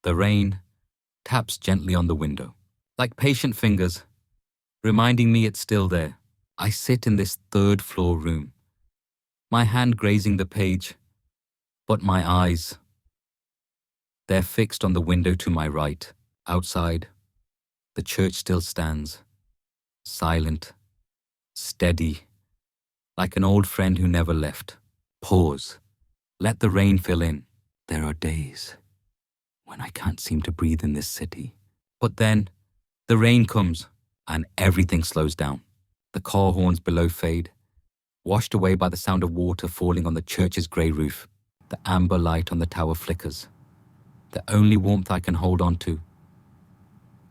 The rain taps gently on the window, like patient fingers, reminding me it's still there. I sit in this third-floor room, my hand grazing the page, but my eyes, they're fixed on the window to my right. Outside, the church still stands, silent, steady, like an old friend who never left. Pause. Let the rain fill in. There are days when I can't seem to breathe in this city. But then, the rain comes, and everything slows down. The car horns below fade, washed away by the sound of water falling on the church's grey roof. The amber light on the tower flickers, the only warmth I can hold on to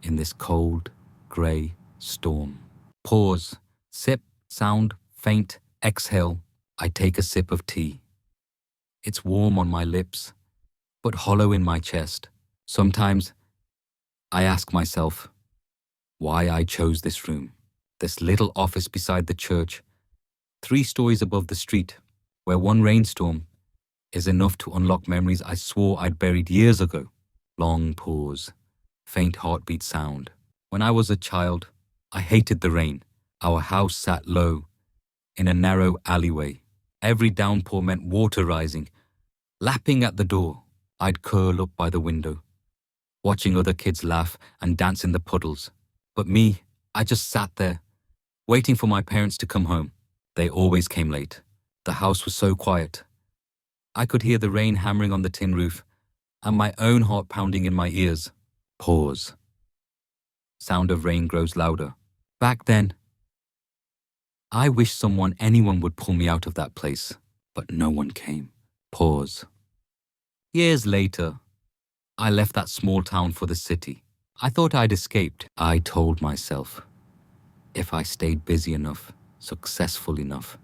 in this cold, grey storm. Pause, sip, sound, faint, exhale. I take a sip of tea. It's warm on my lips, but hollow in my chest. Sometimes I ask myself why I chose this room, this little office beside the church, 3 stories above the street, where one rainstorm is enough to unlock memories I swore I'd buried years ago. Long pause, faint heartbeat sound. When I was a child, I hated the rain. Our house sat low, in a narrow alleyway. Every downpour meant water rising, lapping at the door. I'd curl up by the window, watching other kids laugh and dance in the puddles. But me, I just sat there, waiting for my parents to come home. They always came late. The house was so quiet. I could hear the rain hammering on the tin roof, and my own heart pounding in my ears. Pause. Sound of rain grows louder. Back then, I wish anyone would pull me out of that place, but no one came. Pause. Years later, I left that small town for the city. I thought I'd escaped. I told myself, if I stayed busy enough, successful enough,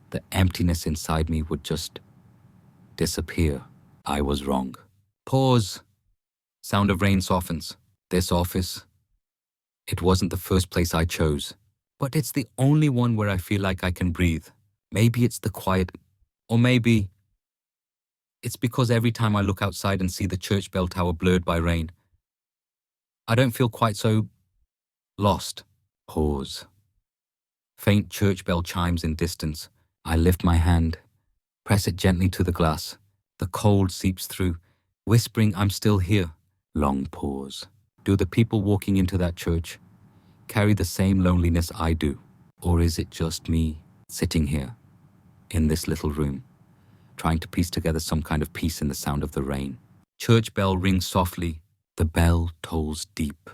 the emptiness inside me would just disappear. I was wrong. Pause. Sound of rain softens. This office, it wasn't the first place I chose, but it's the only one where I feel like I can breathe. Maybe it's the quiet, or maybe it's because every time I look outside and see the church bell tower blurred by rain, I don't feel quite so lost. Pause. Faint church bell chimes in distance. I lift my hand, press it gently to the glass. The cold seeps through, whispering I'm still here. Long pause. Do the people walking into that church carry the same loneliness I do? Or is it just me sitting here in this little room, trying to piece together some kind of peace in the sound of the rain? Church bell rings softly. The bell tolls deep,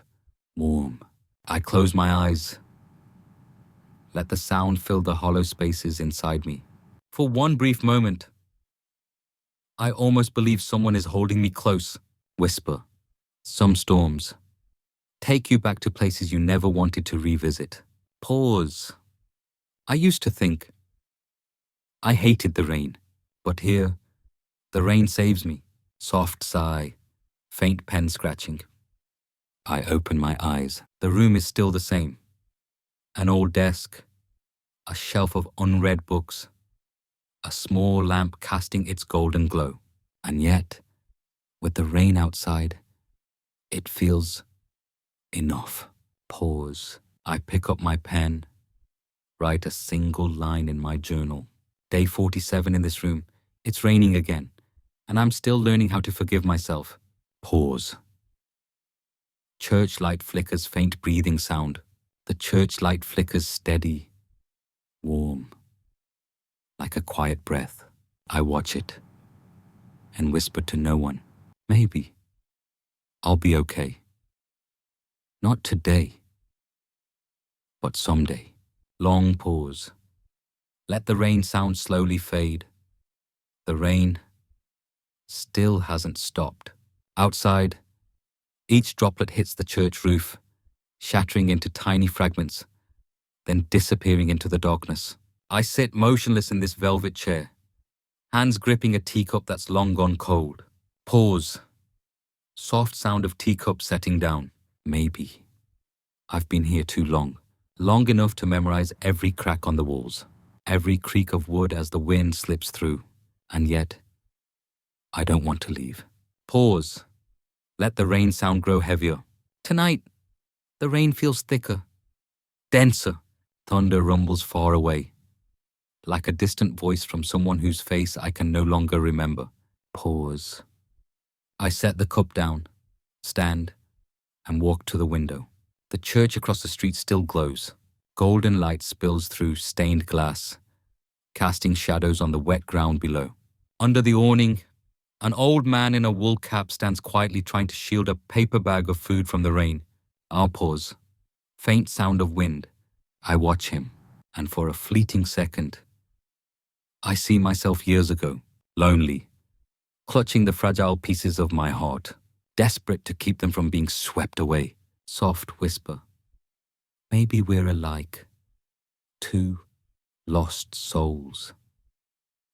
warm. I close my eyes. Let the sound fill the hollow spaces inside me. For one brief moment, I almost believe someone is holding me close. Whisper. Some storms take you back to places you never wanted to revisit. Pause. I used to think I hated the rain, but here, the rain saves me. Soft sigh, faint pen scratching. I open my eyes. The room is still the same. An old desk, a shelf of unread books, a small lamp casting its golden glow. And yet, with the rain outside, it feels enough. Pause. I pick up my pen, write a single line in my journal. Day 47 in this room. It's raining again, and I'm still learning how to forgive myself. Pause. Church light flickers, faint breathing sound. The church light flickers steady, warm, like a quiet breath. I watch it and whisper to no one, maybe I'll be okay. Not today, but someday. Long pause. Let the rain sound slowly fade. The rain still hasn't stopped. Outside, each droplet hits the church roof, shattering into tiny fragments, then disappearing into the darkness. I sit motionless in this velvet chair, hands gripping a teacup that's long gone cold. Pause. Soft sound of teacup setting down. Maybe I've been here too long enough to memorize every crack on the walls, every creak of wood as the wind slips through, and yet I don't want to leave. Pause. Let the rain sound grow heavier. Tonight, the rain feels thicker, denser. Thunder rumbles far away, like a distant voice from someone whose face I can no longer remember. Pause. I set the cup down, stand, and walk to the window. The church across the street still glows. Golden light spills through stained glass, casting shadows on the wet ground below. Under the awning, an old man in a wool cap stands quietly trying to shield a paper bag of food from the rain. I'll pause. Faint sound of wind. I watch him, and for a fleeting second, I see myself years ago, lonely, clutching the fragile pieces of my heart, desperate to keep them from being swept away. Soft whisper. Maybe we're alike. Two lost souls,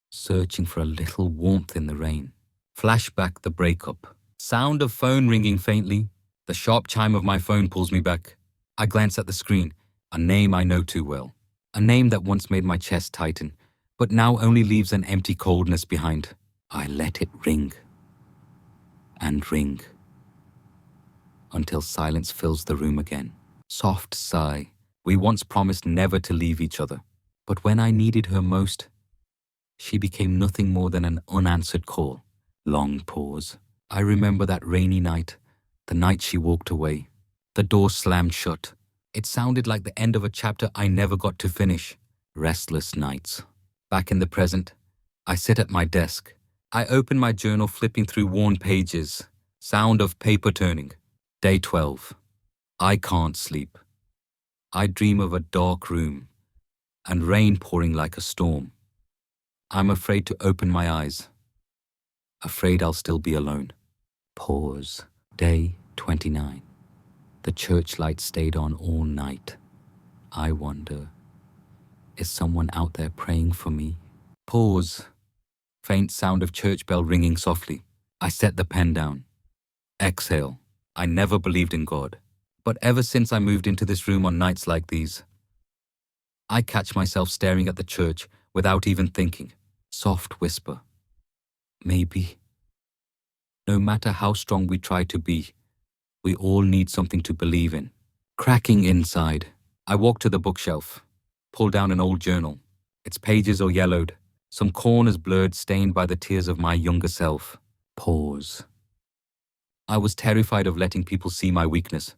searching for a little warmth in the rain. Flashback the breakup. Sound of phone ringing faintly. The sharp chime of my phone pulls me back. I glance at the screen. A name I know too well. A name that once made my chest tighten, but now only leaves an empty coldness behind. I let it ring and ring until silence fills the room again. Soft sigh. We once promised never to leave each other, but when I needed her most, she became nothing more than an unanswered call. Long pause. I remember that rainy night, the night she walked away. The door slammed shut. It sounded like the end of a chapter I never got to finish. Restless nights. Back in the present, I sit at my desk. I open my journal, flipping through worn pages. Sound of paper turning. Day 12. I can't sleep. I dream of a dark room and rain pouring like a storm. I'm afraid to open my eyes. Afraid I'll still be alone. Pause. Day 29. The church light stayed on all night. I wonder, is someone out there praying for me? Pause. Faint sound of church bell ringing softly. I set the pen down. Exhale. I never believed in God, but ever since I moved into this room on nights like these, I catch myself staring at the church without even thinking. Soft whisper. Maybe. No matter how strong we try to be, we all need something to believe in. Cracking inside, I walk to the bookshelf, pull down an old journal. Its pages are yellowed, some corners blurred, stained by the tears of my younger self. Pause. I was terrified of letting people see my weakness,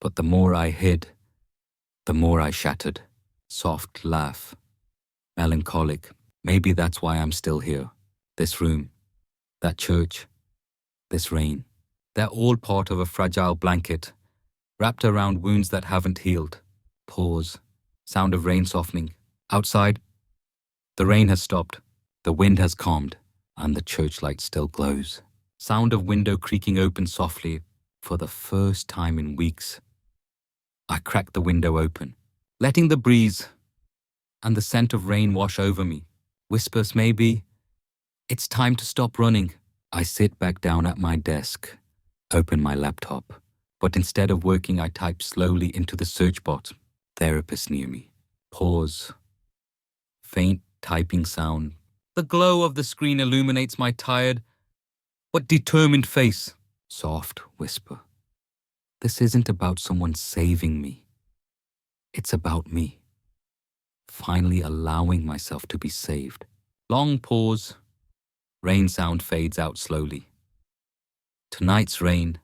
but the more I hid, the more I shattered. Soft laugh. Melancholic. Maybe that's why I'm still here. This room, that church, this rain. They're all part of a fragile blanket, wrapped around wounds that haven't healed. Pause. Sound of rain softening. Outside, the rain has stopped, the wind has calmed, and the church light still glows. Sound of window creaking open softly for the first time in weeks. I crack the window open, letting the breeze and the scent of rain wash over me. Whispers, maybe. It's time to stop running. I sit back down at my desk, open my laptop, but instead of working, I type slowly into the search box. Therapist near me. Pause. Faint typing sound. The glow of the screen illuminates my tired but determined face. Soft whisper. This isn't about someone saving me. It's about me. Finally allowing myself to be saved. Long pause. Rain sound fades out slowly. Tonight's rain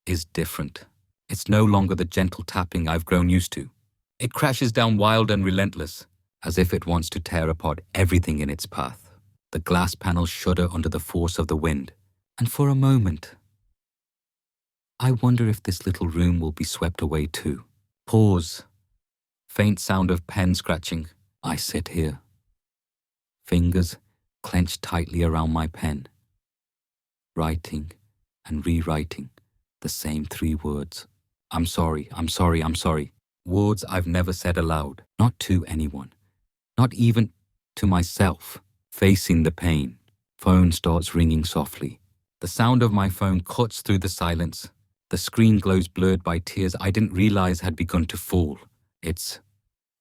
is different. It's no longer the gentle tapping I've grown used to. It crashes down wild and relentless, as if it wants to tear apart everything in its path. The glass panels shudder under the force of the wind, and for a moment, I wonder if this little room will be swept away too. Pause. Faint sound of pen scratching. I sit here. Fingers clenched tightly around my pen. Writing and rewriting the same 3 words. I'm sorry, I'm sorry, I'm sorry. Words I've never said aloud, not to anyone, not even to myself. Facing the pain, phone starts ringing softly. The sound of my phone cuts through the silence. The screen glows blurred by tears I didn't realize had begun to fall. It's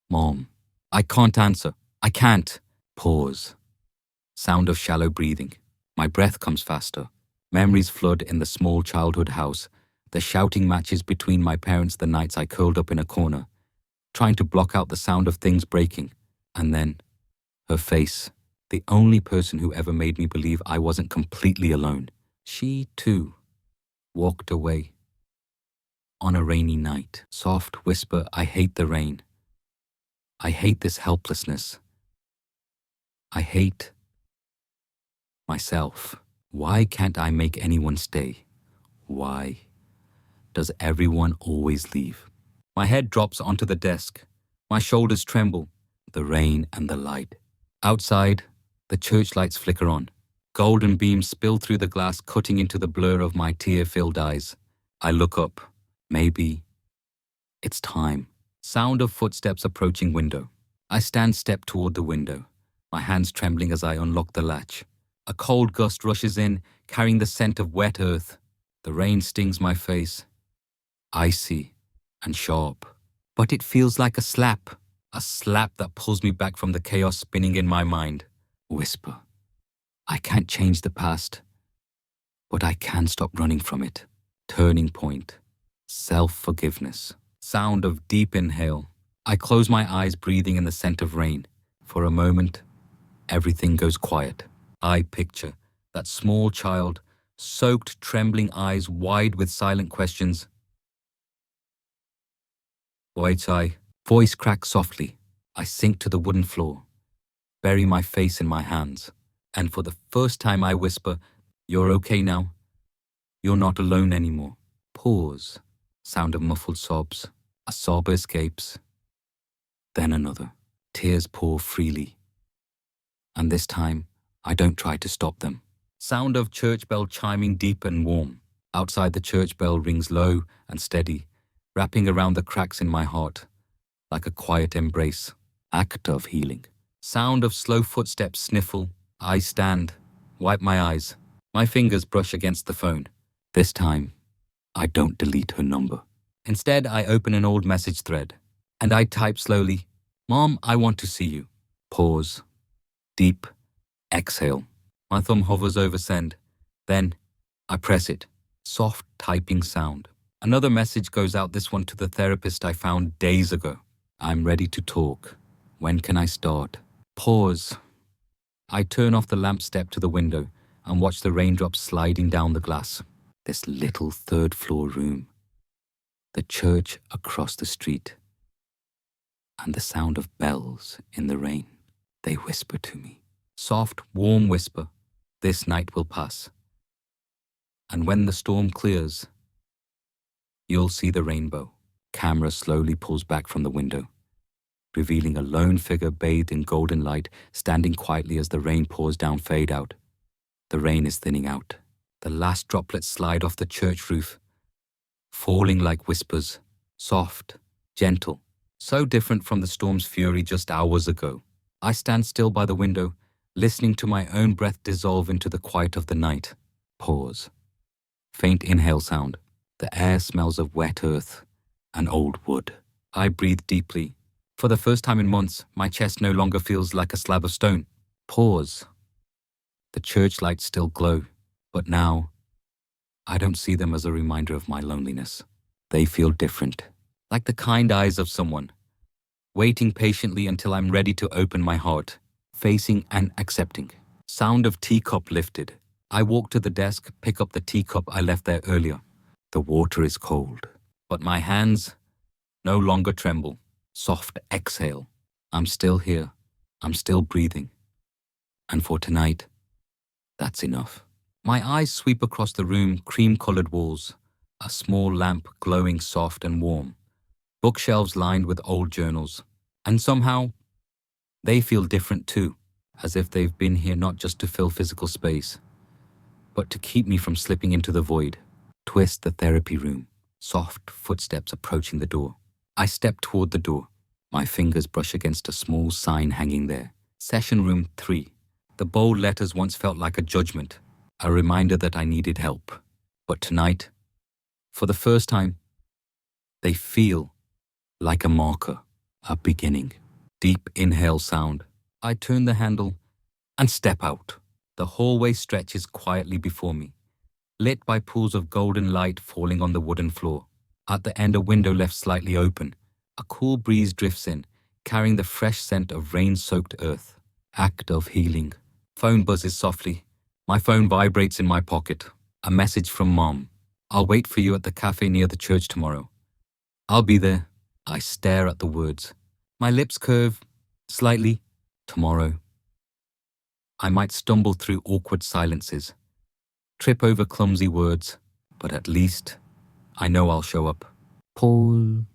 Mom. I can't answer. I can't. Pause. Sound of shallow breathing. My breath comes faster. Memories flood in the small childhood house, the shouting matches between my parents the nights I curled up in a corner, trying to block out the sound of things breaking. And then, her face, the only person who ever made me believe I wasn't completely alone. She, too, walked away. On a rainy night, soft whisper, I hate the rain. I hate this helplessness. I hate myself. Why can't I make anyone stay? Why does everyone always leave? My head drops onto the desk. My shoulders tremble. The rain and the light. Outside, the church lights flicker on. Golden beams spill through the glass, cutting into the blur of my tear-filled eyes. I look up. Maybe it's time. Sound of footsteps approaching window. I stand step toward the window, my hands trembling as I unlock the latch. A cold gust rushes in, carrying the scent of wet earth. The rain stings my face, icy and sharp. But it feels like a slap that pulls me back from the chaos spinning in my mind. Whisper. I can't change the past, but I can stop running from it. Turning point. Self-forgiveness. Sound of deep inhale. I close my eyes, breathing in the scent of rain. For a moment, everything goes quiet. I picture that small child, soaked, trembling eyes wide with silent questions. Waitai. Voice cracks softly. I sink to the wooden floor, bury my face in my hands, and for the first time I whisper, "You're okay now. You're not alone anymore." Pause. Sound of muffled sobs. A sob escapes. Then another. Tears pour freely. And this time, I don't try to stop them. Sound of church bell chiming deep and warm. Outside, the church bell rings low and steady, wrapping around the cracks in my heart, like a quiet embrace. Act of healing. Sound of slow footsteps sniffle. I stand, wipe my eyes. My fingers brush against the phone. This time, I don't delete her number. Instead, I open an old message thread, and I type slowly, "Mom, I want to see you." Pause. Deep exhale. My thumb hovers over send. Then, I press it. Soft typing sound. Another message goes out, this one to the therapist I found days ago. "I'm ready to talk. When can I start?" Pause. I turn off the lamp, step to the window, and watch the raindrops sliding down the glass. This little third-floor room. The church across the street. And the sound of bells in the rain. They whisper to me. Soft, warm whisper. This night will pass. And when the storm clears, you'll see the rainbow. Camera slowly pulls back from the window, revealing a lone figure bathed in golden light, standing quietly as the rain pours down, fade out. The rain is thinning out. The last droplets slide off the church roof, falling like whispers, soft, gentle, so different from the storm's fury just hours ago. I stand still by the window, listening to my own breath dissolve into the quiet of the night. Pause. Faint inhale sound. The air smells of wet earth and old wood. I breathe deeply. For the first time in months, my chest no longer feels like a slab of stone. Pause. The church lights still glow, but now, I don't see them as a reminder of my loneliness. They feel different, like the kind eyes of someone, waiting patiently until I'm ready to open my heart, facing and accepting. Sound of teacup lifted. I walk to the desk, pick up the teacup I left there earlier. The water is cold, but my hands no longer tremble. Soft exhale. I'm still here. I'm still breathing. And for tonight, that's enough. My eyes sweep across the room, cream-colored walls, a small lamp glowing soft and warm, bookshelves lined with old journals. And somehow, they feel different too, as if they've been here not just to fill physical space, but to keep me from slipping into the void. Twist the therapy room. Soft footsteps approaching the door. I step toward the door. My fingers brush against a small sign hanging there. Session room 3. The bold letters once felt like a judgment, a reminder that I needed help. But tonight, for the first time, they feel like a marker, a beginning. Deep inhale sound. I turn the handle and step out. The hallway stretches quietly before me. lit by pools of golden light falling on the wooden floor. At the end, a window left slightly open. A cool breeze drifts in, carrying the fresh scent of rain-soaked earth. Act of healing. Phone buzzes softly. My phone vibrates in my pocket. A message from Mom. I'll wait for you at the cafe near the church tomorrow. I'll be there. I stare at the words. My lips curve slightly. Tomorrow. I might stumble through awkward silences, trip over clumsy words, but at least I know I'll show up. Paul.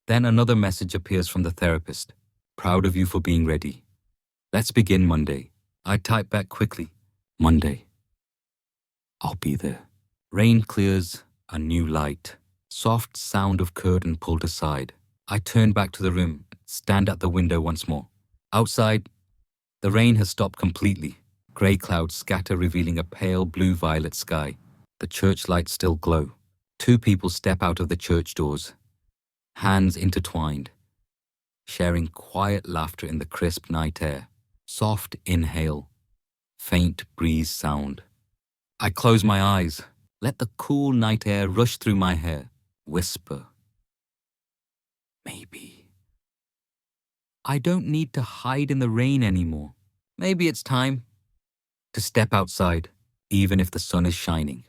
Then another message appears from the therapist. Proud of you for being ready. Let's begin Monday. I type back quickly. Monday. I'll be there. Rain clears, a new light. Soft sound of curtain pulled aside. I turn back to the room, stand at the window once more. Outside, the rain has stopped completely. Grey clouds scatter, revealing a pale blue-violet sky. The church lights still glow. Two people step out of the church doors, hands intertwined, sharing quiet laughter in the crisp night air. Soft inhale, faint breeze sound. I close my eyes, let the cool night air rush through my hair. Whisper. Maybe. I don't need to hide in the rain anymore. Maybe it's time to step outside, even if the sun is shining.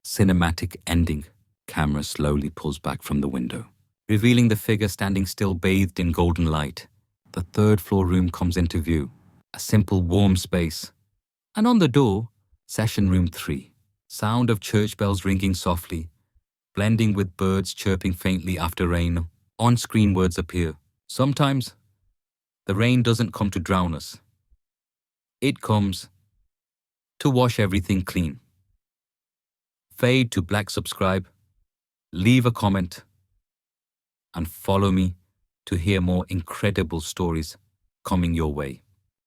Cinematic ending. Camera slowly pulls back from the window, revealing the figure standing still, bathed in golden light. The third-floor room comes into view, a simple, warm space. And on the door, Session Room 3. Sound of church bells ringing softly, blending with birds chirping faintly after rain. On-screen words appear. Sometimes, the rain doesn't come to drown us. It comes to wash everything clean. Fade to black. Subscribe, leave a comment, and follow me to hear more incredible stories coming your way.